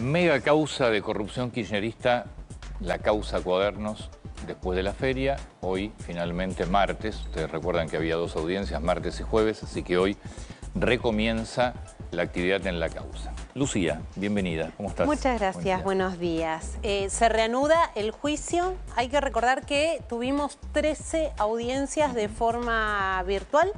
Mega causa de corrupción kirchnerista, la causa Cuadernos, después de la feria. Hoy, finalmente, martes. Ustedes recuerdan que había dos audiencias, martes y jueves, así que hoy recomienza la actividad en la causa. Lucía, bienvenida. ¿Cómo estás? Muchas gracias, buenos días. Se reanuda el juicio. Hay que recordar que tuvimos 13 audiencias de forma virtual,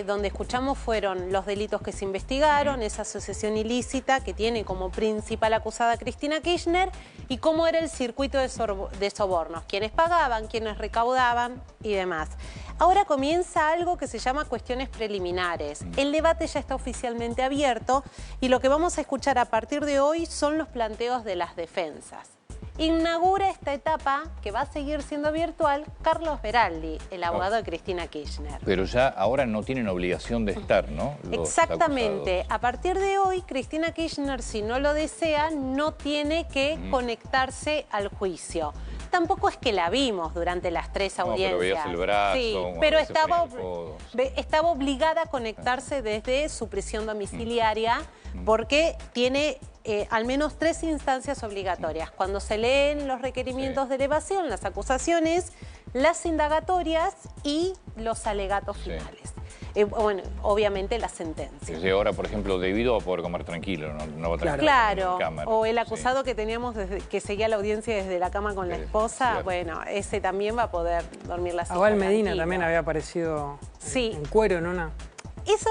donde escuchamos fueron los delitos que se investigaron, esa asociación ilícita que tiene como principal acusada a Cristina Kirchner y cómo era el circuito de sobornos, quiénes pagaban, quiénes recaudaban y demás. Ahora comienza algo que se llama cuestiones preliminares. El debate ya está oficialmente abierto y lo que vamos a escuchar a partir de hoy son los planteos de las defensas. Inaugura esta etapa, que va a seguir siendo virtual, Carlos Beraldi, el abogado de Cristina Kirchner. Pero ya ahora no tienen obligación de estar, ¿no? Exactamente. A partir de hoy, Cristina Kirchner, si no lo desea, no tiene que conectarse al juicio. Tampoco es que la vimos durante las 3 audiencias. Pero veías el brazo, sí, pero estaba obligada a conectarse desde su prisión domiciliaria porque tiene al menos 3 instancias obligatorias. Cuando se leen los requerimientos de elevación, las acusaciones, las indagatorias y los alegatos finales. Bueno, obviamente la sentencia. Sí, ahora, por ejemplo, debido a poder comer tranquilo, no va a tener claro, cámara. O el acusado que teníamos que seguía la audiencia desde la cama con la esposa, cierto. Bueno, ese también va a poder dormir la siesta. Abal Medina también había aparecido en cuero en una... Eso...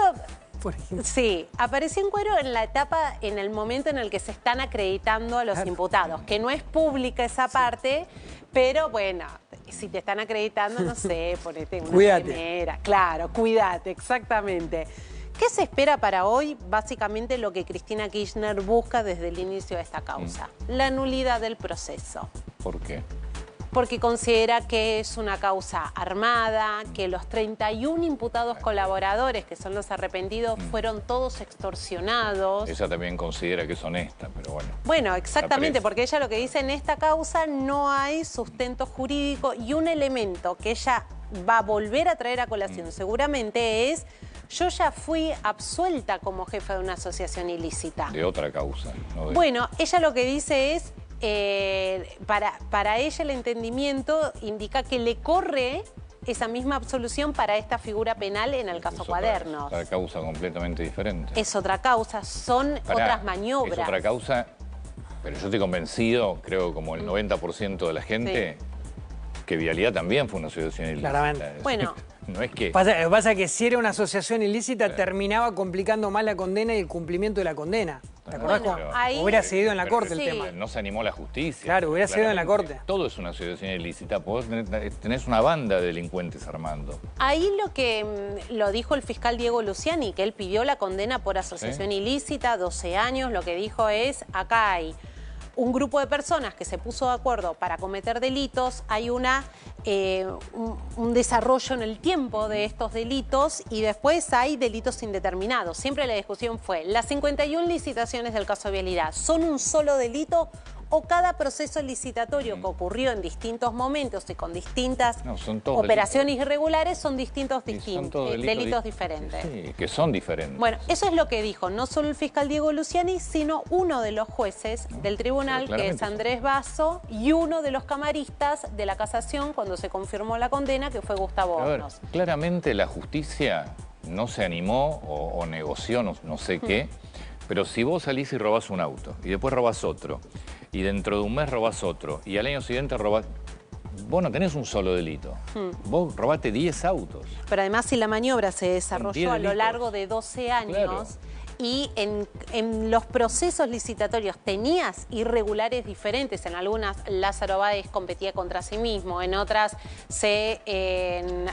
Sí, apareció en cuero en la etapa, en el momento en el que se están acreditando a los imputados, que no es pública esa parte, pero bueno, si te están acreditando, no sé, ponete una primera. Claro, cuídate, exactamente. ¿Qué se espera para hoy? Básicamente lo que Cristina Kirchner busca desde el inicio de esta causa, la nulidad del proceso. ¿Por qué? Porque considera que es una causa armada, que los 31 imputados colaboradores, que son los arrepentidos, fueron todos extorsionados. Ella también considera que es honesta, pero bueno. Bueno, exactamente, porque ella lo que dice en esta causa no hay sustento jurídico y un elemento que ella va a volver a traer a colación seguramente es: yo ya fui absuelta como jefa de una asociación ilícita. De otra causa. No de... Bueno, ella lo que dice es... para ella el entendimiento indica que le corre esa misma absolución para esta figura penal en el caso Cuadernos. Es otra causa completamente diferente. Es otra causa, son otras maniobras. Es otra causa, pero yo estoy convencido, creo como el 90% de la gente, que Vialidad también fue una asociación ilícita. Claramente. Bueno. No es que... Lo que pasa es que si era una asociación ilícita, terminaba complicando más la condena y el cumplimiento de la condena. ¿Te acordás? Hubiera seguido en la corte el tema. No se animó la justicia. Claro, hubiera seguido en la corte. Todo es una asociación ilícita. Tenés una banda de delincuentes armando. Ahí lo dijo el fiscal Diego Luciani, que él pidió la condena por asociación ilícita, 12 años. Lo que dijo es: acá hay un grupo de personas que se puso de acuerdo para cometer delitos, hay un desarrollo en el tiempo de estos delitos y después hay delitos indeterminados. Siempre la discusión fue: las 51 licitaciones del caso Vialidad, ¿son un solo delito o cada proceso licitatorio que ocurrió en distintos momentos y con distintas operaciones irregulares son delitos diferentes? Sí, que son diferentes. Bueno, eso es lo que dijo no solo el fiscal Diego Luciani, sino uno de los jueces del tribunal, que es Andrés Basso, y uno de los camaristas de la casación cuando se confirmó la condena, que fue Gustavo Hornos. Claramente la justicia no se animó o negoció, no sé qué, pero si vos salís y robás un auto y después robás otro, y dentro de un mes robás otro, y al año siguiente robás... Vos no tenés un solo delito. Vos robaste 10 autos. Pero además, si la maniobra se desarrolló a lo largo de 12 años... Y en los procesos licitatorios tenías irregulares diferentes. En algunas Lázaro Báez competía contra sí mismo, en otras se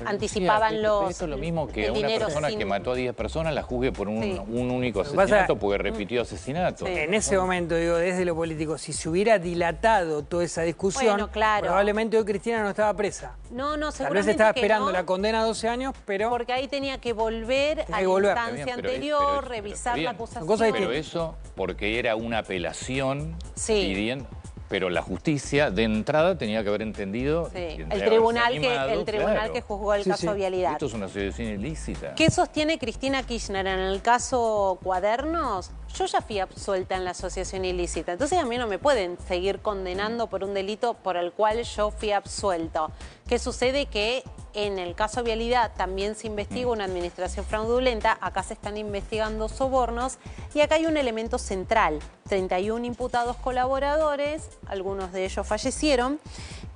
anticipaban los... Esto es lo mismo que una persona que mató a 10 personas la juzgue por un único asesinato porque repitió asesinato. En ese momento, digo, desde lo político, si se hubiera dilatado toda esa discusión, probablemente hoy Cristina no estaba presa. No, seguramente tal vez estaba esperando la condena a 12 años, pero... Porque ahí tenía que volver a la instancia anterior, revisar la acusación. Pero eso porque era una apelación pidiendo... Pero la justicia, de entrada, tenía que haber entendido... el tribunal que juzgó el caso Vialidad. Esto es una asociación ilícita. ¿Qué sostiene Cristina Kirchner en el caso Cuadernos? yo ya fui absuelta en la asociación ilícita, entonces a mí no me pueden seguir condenando por un delito por el cual yo fui absuelto. ¿Qué sucede? Que en el caso Vialidad también se investiga una administración fraudulenta, acá se están investigando sobornos y acá hay un elemento central, 31 imputados colaboradores, algunos de ellos fallecieron,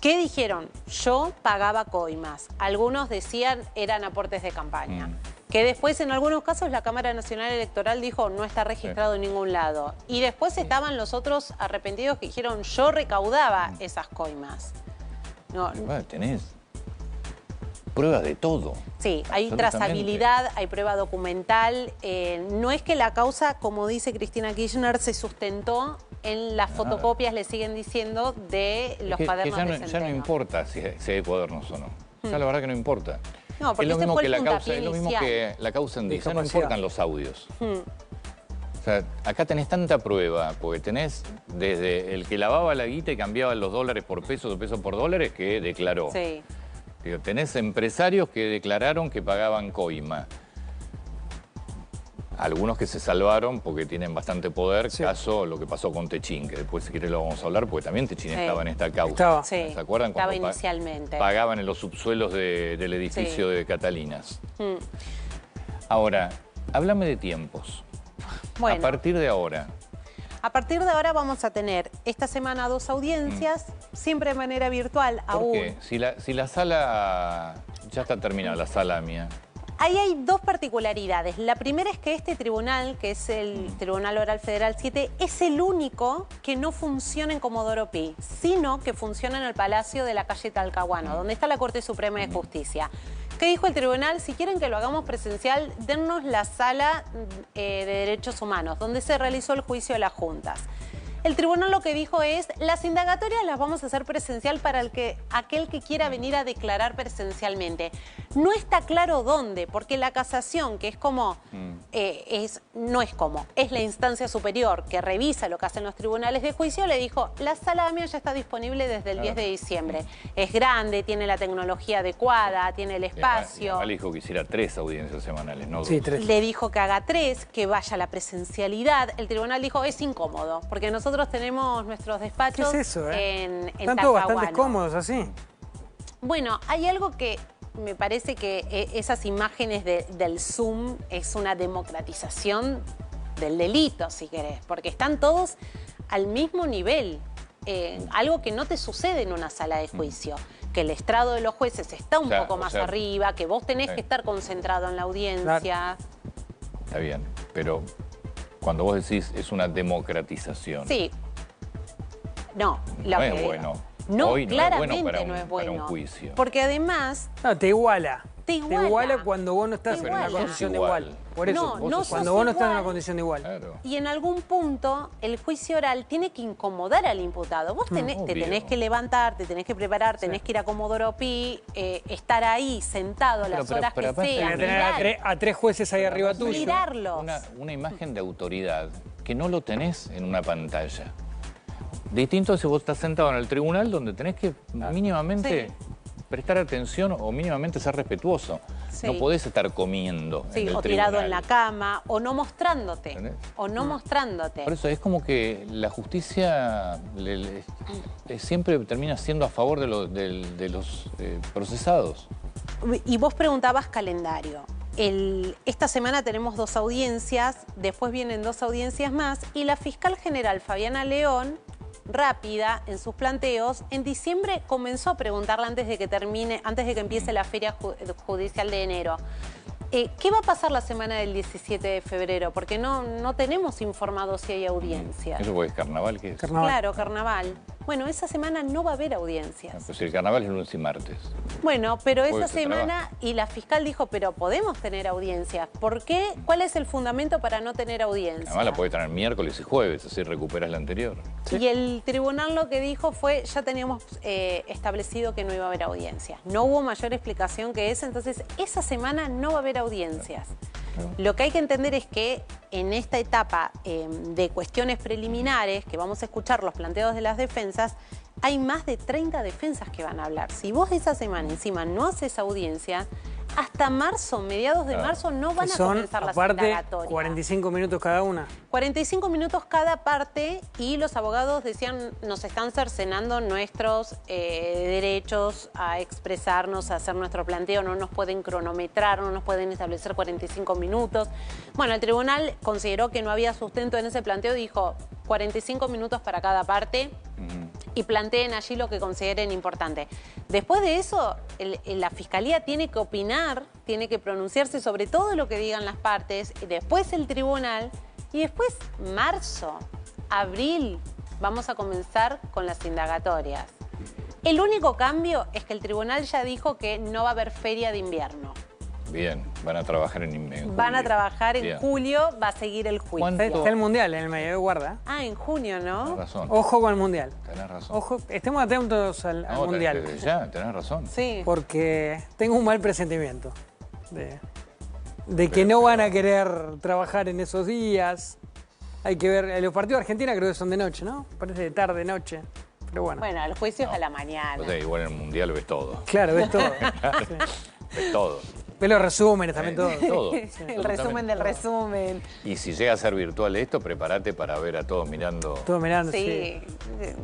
que dijeron, yo pagaba coimas, algunos decían eran aportes de campaña. Que después en algunos casos la Cámara Nacional Electoral dijo no está registrado en ningún lado. Y después estaban los otros arrepentidos que dijeron yo recaudaba esas coimas. No. Bueno, tenés pruebas de todo. Sí, hay trazabilidad, hay prueba documental. No es que la causa, como dice Cristina Kirchner, se sustentó en las fotocopias, le siguen diciendo, de los cuadernos de Centeno. Ya no importa si hay cuadernos o no. Ya la verdad que no importa. No, porque es lo mismo fue que el la causa, es puntapié lo mismo inicial. que la causa en Dice, no importan los audios. O sea, acá tenés tanta prueba, porque tenés desde el que lavaba la guita y cambiaba los dólares por pesos o pesos por dólares que declaró. Sí. Digo, tenés empresarios que declararon que pagaban coima. Algunos que se salvaron porque tienen bastante poder, caso lo que pasó con Techín, que después si querés lo vamos a hablar, porque también Techín estaba en esta causa. Sí. ¿Se acuerdan? Estaba Cuando inicialmente. pagaban en los subsuelos del edificio de Catalinas. Ahora, háblame de tiempos. Bueno, a partir de ahora. A partir de ahora vamos a tener esta semana 2 audiencias, siempre de manera virtual aún. ¿Por qué? Si la sala ya está terminada, la sala mía. Ahí hay dos particularidades. La primera es que este tribunal, que es el Tribunal Oral Federal 7, es el único que no funciona en Comodoro Pi, sino que funciona en el Palacio de la calle Talcahuano, donde está la Corte Suprema de Justicia. ¿Qué dijo el tribunal? Si quieren que lo hagamos presencial, dennos la sala de derechos humanos, donde se realizó el juicio de las juntas. El tribunal lo que dijo es, las indagatorias las vamos a hacer presencial para aquel que quiera venir a declarar presencialmente. No está claro dónde, porque la casación, que es como, no es como, es la instancia superior que revisa lo que hacen los tribunales de juicio, le dijo, la sala AMIA ya está disponible desde el 10 de diciembre. Es grande, tiene la tecnología adecuada, tiene el espacio. Le dijo que hiciera 3 audiencias semanales, no 2. Sí, 3. Le dijo que haga 3, que vaya a la presencialidad. El tribunal dijo, es incómodo, porque nosotros tenemos nuestros despachos ¿Qué es eso, en Están todos bastante Talcahuano. cómodos así. Bueno, hay algo que me parece que esas imágenes del Zoom es una democratización del delito, si querés, porque están todos al mismo nivel. Algo que no te sucede en una sala de juicio, que el estrado de los jueces está un poco más arriba, que vos tenés que estar concentrado en la audiencia. Claro. Está bien, pero cuando vos decís es una democratización. Sí. No, no es bueno. No, hoy claramente no es bueno para un juicio. Porque además... No, te iguala. Te iguala cuando vos no estás en una condición de igual. Por eso, cuando vos no estás en una condición de igual. Claro. Y en algún punto el juicio oral tiene que incomodar al imputado. Vos te tenés que levantar, te tenés que preparar, tenés que ir a Comodoro Pi, estar ahí sentado las horas que sean. Tener a 3 jueces ahí arriba tuyo. Mirarlos. Una imagen de autoridad que no lo tenés en una pantalla. Distinto si vos estás sentado en el tribunal donde tenés que mínimamente prestar atención o mínimamente ser respetuoso. No podés estar comiendo en el o tribunal. tirado en la cama, o no mostrándote. ¿Entendés? O no mostrándote. Por eso es como que la justicia siempre termina siendo a favor de los procesados. Y vos preguntabas calendario. Esta semana tenemos 2 audiencias, después vienen 2 audiencias más, y la fiscal general Fabiana León, rápida en sus planteos, en diciembre comenzó a preguntarle antes de que empiece la feria judicial de enero. ¿Qué va a pasar la semana del 17 de febrero? Porque no tenemos informado si hay audiencias. ¿Eso porque es carnaval? ¿Qué es? Claro, carnaval. Bueno, esa semana no va a haber audiencias. Pues el carnaval es lunes y martes. Bueno, pero esa se semana, trabaja. y la fiscal dijo, pero podemos tener audiencias. ¿Por qué? ¿Cuál es el fundamento para no tener audiencias? Además la podés tener miércoles y jueves, así recuperas la anterior. Sí. Y el tribunal lo que dijo fue, ya teníamos establecido que no iba a haber audiencias. No hubo mayor explicación que esa, entonces esa semana no va a haber audiencias. Lo que hay que entender es que en esta etapa de cuestiones preliminares, que vamos a escuchar los planteos de las defensas, hay más de 30 defensas que van a hablar. Si vos esa semana encima no haces audiencia, hasta marzo, mediados de marzo, no van a comenzar las indagatorias. 45 minutos cada una. 45 minutos cada parte y los abogados decían, nos están cercenando nuestros derechos a expresarnos, a hacer nuestro planteo, no nos pueden cronometrar, no nos pueden establecer 45 minutos. Bueno, el tribunal consideró que no había sustento en ese planteo y dijo 45 minutos para cada parte. Y planteen allí lo que consideren importante. Después de eso, la Fiscalía tiene que opinar, tiene que pronunciarse sobre todo lo que digan las partes, y después el tribunal, y después marzo, abril, vamos a comenzar con las indagatorias. El único cambio es que el tribunal ya dijo que no va a haber feria de invierno. Bien, van a trabajar en julio. Van a trabajar en julio, va a seguir el juicio. Está el Mundial en el medio, guarda. Ah, en junio, ¿no? Tenés razón. Ojo con el Mundial. Tenés razón. Ojo, estemos atentos al Mundial. Tenés razón. Sí. Porque tengo un mal presentimiento de que no van a querer trabajar en esos días. Hay que ver, los partidos de Argentina creo que son de noche, ¿no? Parece de tarde, noche. Pero bueno. Bueno, el juicio es a la mañana. O sea, igual en el Mundial ves todo. Claro, ves todo. Ves todo. Ves los resúmenes también, todo. Todo. El resumen del resumen. Y si llega a ser virtual esto, prepárate para ver a todos mirando. Todos mirando, sí.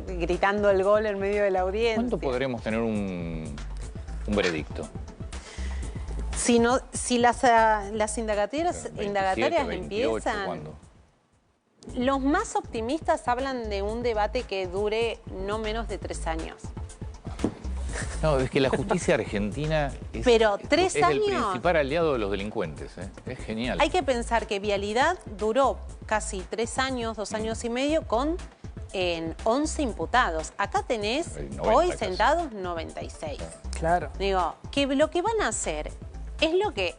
Gritando el gol en medio de la audiencia. ¿Cuánto podremos tener un veredicto? Si las indagatorias 28, empiezan... ¿cuándo? Los más optimistas hablan de un debate que dure no menos de 3 años. No, es que la justicia argentina es, Pero 3 años... el principal aliado de los delincuentes. Es genial. Hay que pensar que Vialidad duró casi 3 años, 2 años y medio con 11 imputados. Acá tenés hoy sentados 96. Claro. Digo, que lo que van a hacer es lo que...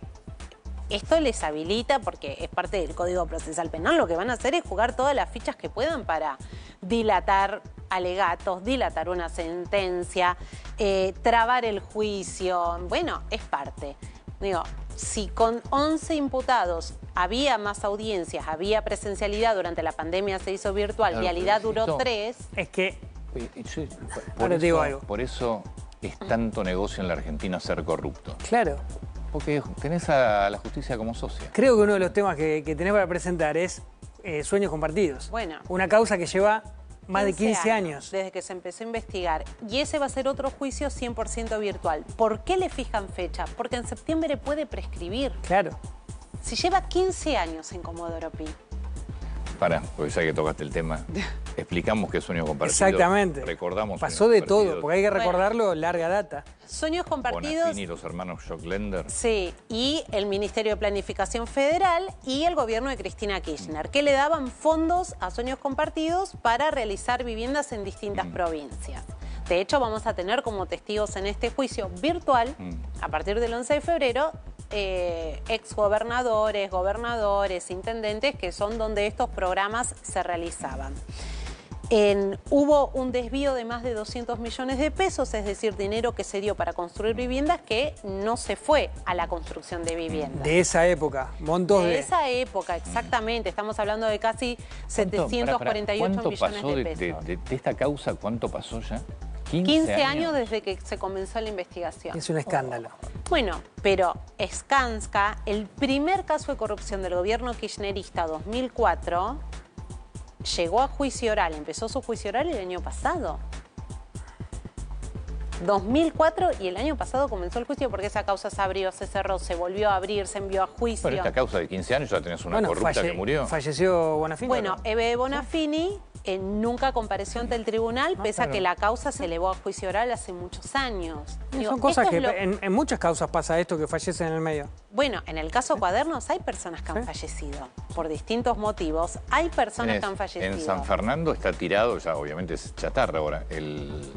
Esto les habilita, porque es parte del Código Procesal Penal, lo que van a hacer es jugar todas las fichas que puedan para dilatar alegatos, dilatar una sentencia, trabar el juicio. Bueno, es parte. Digo, si con 11 imputados había más audiencias, había presencialidad, durante la pandemia se hizo virtual, claro, Vialidad duró 3... Es que... Ahora te digo algo. Por eso es tanto negocio en la Argentina ser corrupto. Claro. Porque tenés a la justicia como socia. Creo que uno de los temas que tenés para presentar es sueños compartidos. Bueno. Una causa que lleva más de 15 años. Desde que se empezó a investigar. Y ese va a ser otro juicio 100% virtual. ¿Por qué le fijan fecha? Porque en septiembre puede prescribir. Claro. Si lleva 15 años en Comodoro Pi. Pará, porque ya que tocaste el tema, explicamos qué es sueño compartido. Exactamente. Recordamos. Pasó de todo, porque hay que recordarlo, larga data. Sueños compartidos. Bonafini, los hermanos Joclender. Sí, y el Ministerio de Planificación Federal y el gobierno de Cristina Kirchner, que le daban fondos a Sueños Compartidos para realizar viviendas en distintas provincias. De hecho, vamos a tener como testigos en este juicio virtual, a partir del 11 de febrero, exgobernadores, gobernadores, intendentes, que son donde estos programas se realizaban. Hubo un desvío de más de 200 millones de pesos, es decir, dinero que se dio para construir viviendas que no se fue a la construcción de viviendas. De esa época, montos de... De esa época, exactamente. Estamos hablando de casi 748 millones de pesos. De esta causa, ¿cuánto pasó ya? 15 años desde que se comenzó la investigación. Es un escándalo. Bueno, pero Skanska, el primer caso de corrupción del gobierno kirchnerista 2004, llegó a juicio oral, empezó su juicio oral el año pasado. 2004 y el año pasado comenzó el juicio porque esa causa se abrió, se cerró, se volvió a abrir, se envió a juicio. Pero esta causa de 15 años ya tenés una corrupta que murió. Falleció Bonafini. Bueno, Eve Bonafini nunca compareció ante el tribunal, pese a que la causa se elevó a juicio oral hace muchos años. Son cosas que en muchas causas pasa esto, que fallecen en el medio. Bueno, en el caso Cuadernos hay personas que han fallecido por distintos motivos. Hay personas que han fallecido. En San Fernando está tirado, ya obviamente es chatarra ahora, el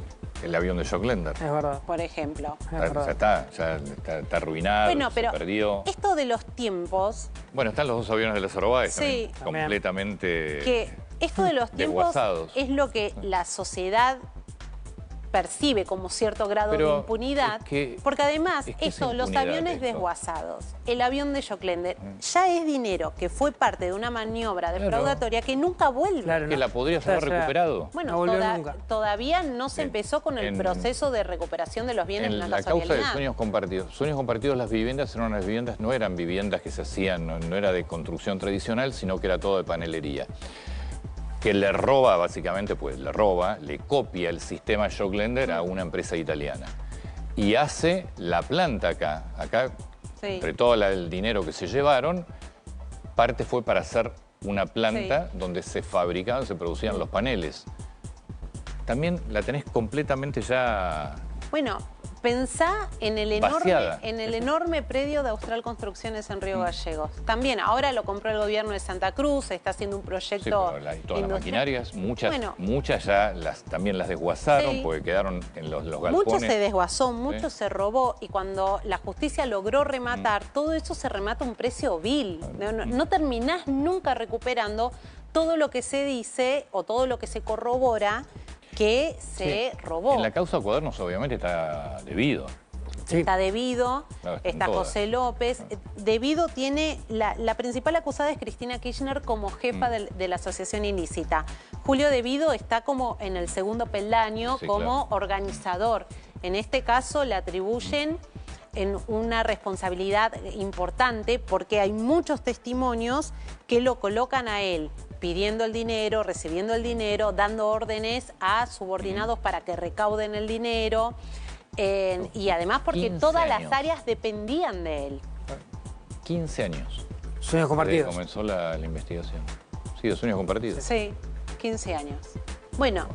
avión de Joclender. Es verdad. Por ejemplo. Ya está arruinado, bueno, pero se perdió. Esto de los tiempos... Bueno, están los 2 aviones de la Zorobáez sí, también, completamente que esto de los tiempos es lo que la sociedad percibe como cierto grado de impunidad, porque además los aviones desguazados, el avión de Joclender, ya es dinero que fue parte de una maniobra defraudatoria que nunca vuelve. Claro, que la podrías haber recuperado. Bueno, todavía no se empezó con el proceso de recuperación de los bienes de una la causa de Sueños Compartidos. Sueños Compartidos, las viviendas eran unas viviendas, no eran viviendas que se hacían, no era de construcción tradicional, sino que era todo de panelería. Que le roba, básicamente, pues le copia el sistema Joclender a una empresa italiana. Y hace la planta acá. Acá, entre todo el dinero que se llevaron, parte fue para hacer una planta donde se fabricaban, se producían los paneles. También la tenés completamente ya... Bueno, pensá en el enorme predio de Austral Construcciones en Río Gallegos. También, ahora lo compró el gobierno de Santa Cruz, está haciendo un proyecto... Sí, todas las maquinarias, muchas ya también las desguazaron porque quedaron en los galpones. Mucho se desguazó, mucho se robó, y cuando la justicia logró rematar, todo eso se remata a un precio vil. No terminás nunca recuperando todo lo que se dice o todo lo que se corrobora que se robó. En la causa Cuadernos obviamente está Devido. Está Devido, está José López. Devido tiene, la principal acusada es Cristina Kirchner como jefa de la asociación ilícita. Julio Devido está como en el segundo peldaño como organizador. En este caso le atribuyen en una responsabilidad importante porque hay muchos testimonios que lo colocan a él pidiendo el dinero, recibiendo el dinero, dando órdenes a subordinados para que recauden el dinero, y además porque todas las áreas dependían de él. 15 años. Sueños Compartidos. Desde que comenzó la investigación. Sí, de Sueños Compartidos. Sí, 15 años. Bueno,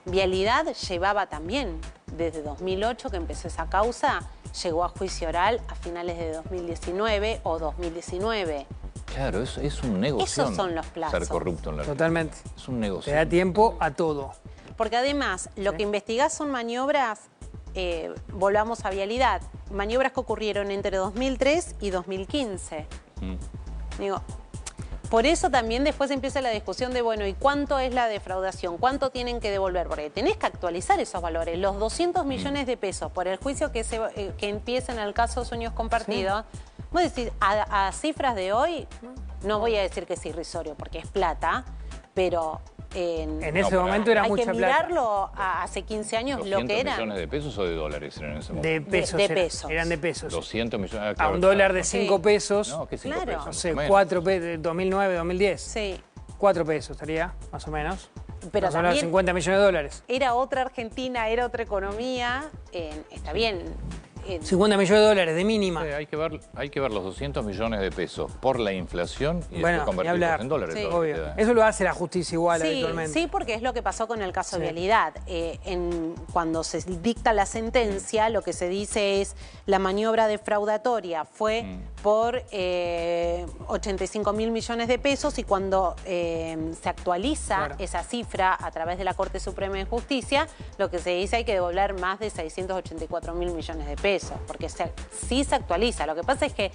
Vialidad llevaba también, desde 2008 que empezó esa causa, llegó a juicio oral a finales de 2019 o 2019. Claro, es un negocio. Esos son los plazos. Ser corrupto en la Totalmente. Es un negocio. Te da tiempo a todo. Porque además, lo que investigás son maniobras, volvamos a Vialidad, maniobras que ocurrieron entre 2003 y 2015. Digo, por eso también después empieza la discusión de, bueno, ¿y cuánto es la defraudación? ¿Cuánto tienen que devolver? Porque tenés que actualizar esos valores. Los 200 millones de pesos por el juicio que empieza en el caso de Sueños Compartidos, vos decís, a cifras de hoy, no voy a decir que es irrisorio, porque es plata, pero en ese momento era mucha plata. Hay que mirarlo hace 15 años lo que era. ¿200 millones de pesos o de dólares eran en ese momento? De pesos. De pesos. Eran de pesos. 200 millones. A un dólar de 5 pesos. No, ¿qué 5 pesos? No sé, 4 pesos, 2009, 2010. Sí. 4 pesos estaría, más o menos. Pero más o menos 50 millones de dólares. Era otra Argentina, era otra economía. Está bien. 50 millones de dólares de mínima. Sí, hay que ver los 200 millones de pesos por la inflación y después Bueno, convertirlos en dólares. Sí. Obvio. Eso lo hace la justicia igual habitualmente. Sí, porque es lo que pasó con el caso de Vialidad. Cuando se dicta la sentencia, lo que se dice es la maniobra defraudatoria fue por 85.000 millones de pesos, y cuando se actualiza esa cifra a través de la Corte Suprema de Justicia, lo que se dice hay que devolver más de 684.000 millones de pesos, porque sí se actualiza. Lo que pasa es que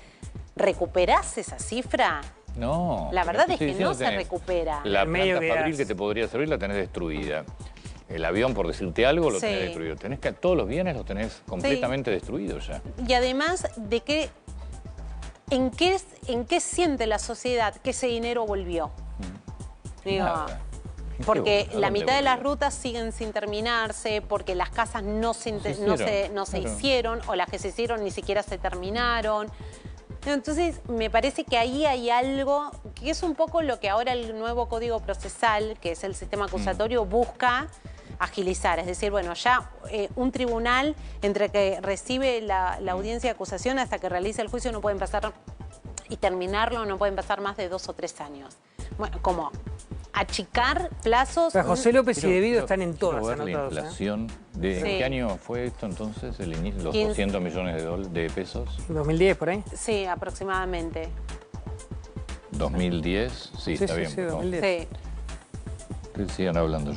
¿recuperás esa cifra? No. La verdad es que no se recupera. La planta fabril que te podría servir la tenés destruida. El avión, por decirte algo, lo tenés destruido. Todos los bienes los tenés completamente destruidos ya. Y además de que ¿en qué siente la sociedad que ese dinero volvió? Digo, porque la mitad de las rutas siguen sin terminarse, porque las casas no se hicieron, o las que se hicieron ni siquiera se terminaron. Entonces, me parece que ahí hay algo que es un poco lo que ahora el nuevo Código Procesal, que es el sistema acusatorio, busca agilizar. Es decir, bueno, ya un tribunal, entre que recibe la audiencia de acusación hasta que realiza el juicio, no pueden pasar, y terminarlo, no pueden pasar más de 2 o 3 años. Bueno, como achicar plazos. Pero José López y Devido están en todas anotados. La inflación. ¿En qué año fue esto entonces? Los 200 millones de pesos. 2010 por ahí. Sí, aproximadamente. 2010, sí, está bien. Sí, 2010. Sí. Que sigan hablando.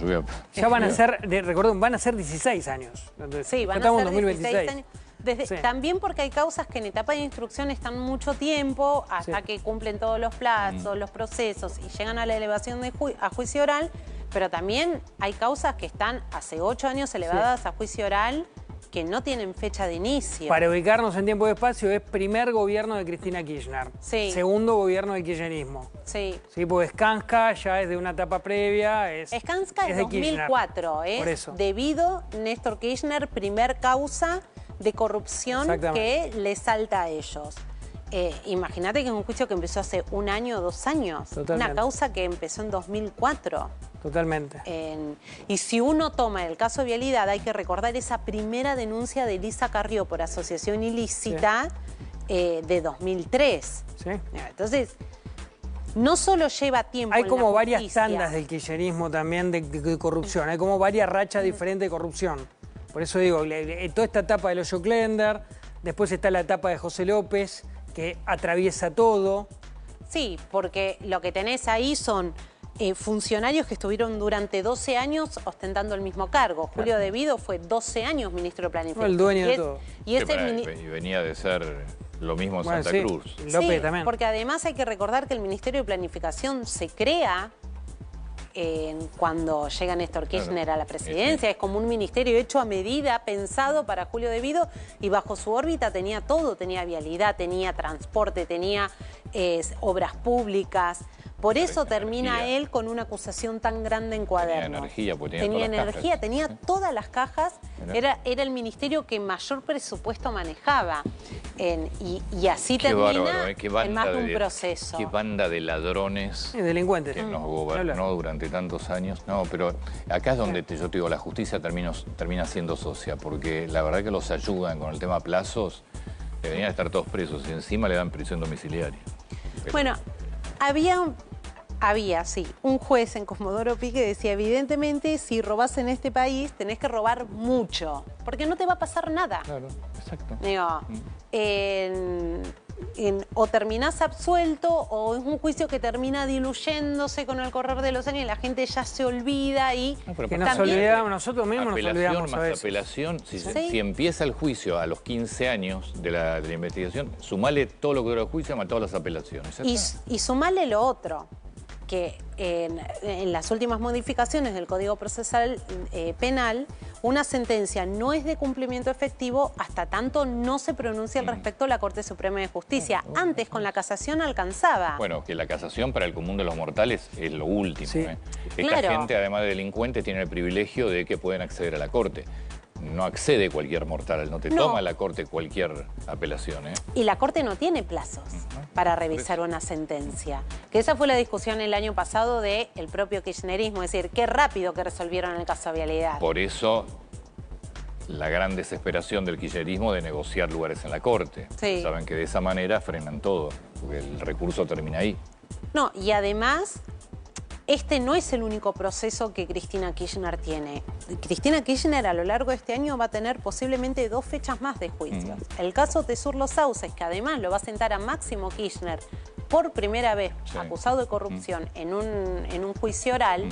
Ya van a ser, recuerden, van a ser 16 años. Entonces, sí, van a ser 16 años. También porque hay causas que en etapa de instrucción están mucho tiempo hasta que cumplen todos los plazos, los procesos y llegan a la elevación a juicio oral, Pero también hay causas que están hace 8 años elevadas a juicio oral que no tienen fecha de inicio. Para ubicarnos en tiempo y espacio, es primer gobierno de Cristina Kirchner. Sí. Segundo gobierno del kirchnerismo. Sí. Sí, porque Skanska ya es de una etapa previa. Skanska es de Kirchner. 2004, Por es eso. debido Néstor Kirchner, primer causa de corrupción que le salta a ellos. Imagínate que es un juicio que empezó hace 1 año o 2 años. Totalmente. Una causa que empezó en 2004. Totalmente. Y si uno toma el caso de Vialidad, hay que recordar esa primera denuncia de Elisa Carrió por asociación ilícita de 2003. ¿Sí? Entonces, no solo lleva tiempo. Hay en como la varias justicia. tandas del kirchnerismo también de corrupción. Hay como varias rachas diferentes de corrupción. Por eso digo, toda esta etapa de Loyo Klender, después está la etapa de José López, que atraviesa todo. Sí, porque lo que tenés ahí son funcionarios que estuvieron durante 12 años ostentando el mismo cargo. Julio De Vido fue 12 años ministro de Planificación. El dueño de todo. Y Y venía de ser lo mismo en Santa Cruz. López también. Porque además hay que recordar que el Ministerio de Planificación se crea cuando llega Néstor Kirchner a la presidencia. Es como un ministerio hecho a medida, pensado para Julio De Vido, y bajo su órbita tenía todo, tenía vialidad, tenía transporte, tenía obras públicas. Por eso termina él con una acusación tan grande en Cuadernos. Tenía energía, porque tenía todas las energía, cajas. tenía todas las cajas. Era el ministerio que mayor presupuesto manejaba. Y así Qué termina bárbaro, qué banda en más de un de- proceso. Qué banda de ladrones Delincuentes. que nos gobernó durante tantos años. No, pero acá es donde yo te digo, la justicia termina siendo socia, porque la verdad que los ayudan con el tema plazos, deberían estar todos presos y encima le dan prisión domiciliaria. Bueno, había, sí, un juez en Comodoro Pi que decía, evidentemente, si robás en este país, tenés que robar mucho, porque no te va a pasar nada. Claro, exacto. Digo, o terminás absuelto o es un juicio que termina diluyéndose con el correr de los años y la gente ya se olvida y... No, pero Que aparte- nos olvidamos, nosotros mismos nos Apelación olvidamos a más veces. apelación, Sí. si empieza el juicio a los 15 años de la investigación, sumale todo lo que dura el juicio más todas las apelaciones. Ya está. Y sumale lo otro, que en las últimas modificaciones del Código Procesal Penal, una sentencia no es de cumplimiento efectivo hasta tanto no se pronuncia al respecto la Corte Suprema de Justicia. Antes, con la casación alcanzaba. Bueno, que la casación para el común de los mortales es lo último. Sí. Esta Claro. gente, además de delincuentes, tiene el privilegio de que pueden acceder a la Corte. No accede cualquier mortal, no te No. toma la Corte cualquier apelación. Y la Corte no tiene plazos para revisar una sentencia. Que esa fue la discusión el año pasado del propio kirchnerismo, es decir, qué rápido que resolvieron el caso de Vialidad. Por eso la gran desesperación del kirchnerismo de negociar lugares en la Corte. Sí. Saben que de esa manera frenan todo, porque el recurso termina ahí. No, y además, este no es el único proceso que Cristina Kirchner tiene. Cristina Kirchner a lo largo de este año va a tener posiblemente 2 fechas más de juicios. El caso Tesur Los Sauces, que además lo va a sentar a Máximo Kirchner por primera vez, Sí. acusado de corrupción en un juicio oral.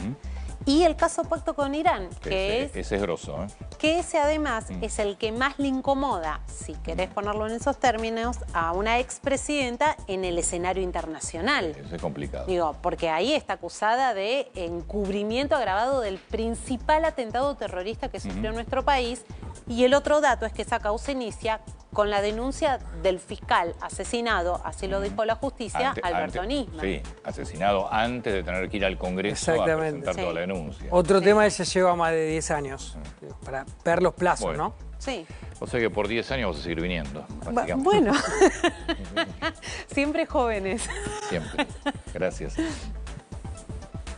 Y el caso Pacto con Irán, que Ese es grosso, ¿eh? que ese además es el que más le incomoda, si querés ponerlo en esos términos, a una expresidenta en el escenario internacional. Ese es complicado. Digo, porque ahí está acusada de encubrimiento agravado del principal atentado terrorista que sufrió nuestro país. Y el otro dato es que esa causa inicia con la denuncia del fiscal asesinado, así lo dijo la justicia, Alberto Nisman. Sí, asesinado antes de tener que ir al Congreso a Exactamente. presentar Sí. toda la denuncia. Otro tema que se lleva más de 10 años, para ver los plazos, Bueno. ¿no? Sí. O sea que por 10 años vas a seguir viniendo, básicamente. Bueno, siempre jóvenes. Siempre. Gracias.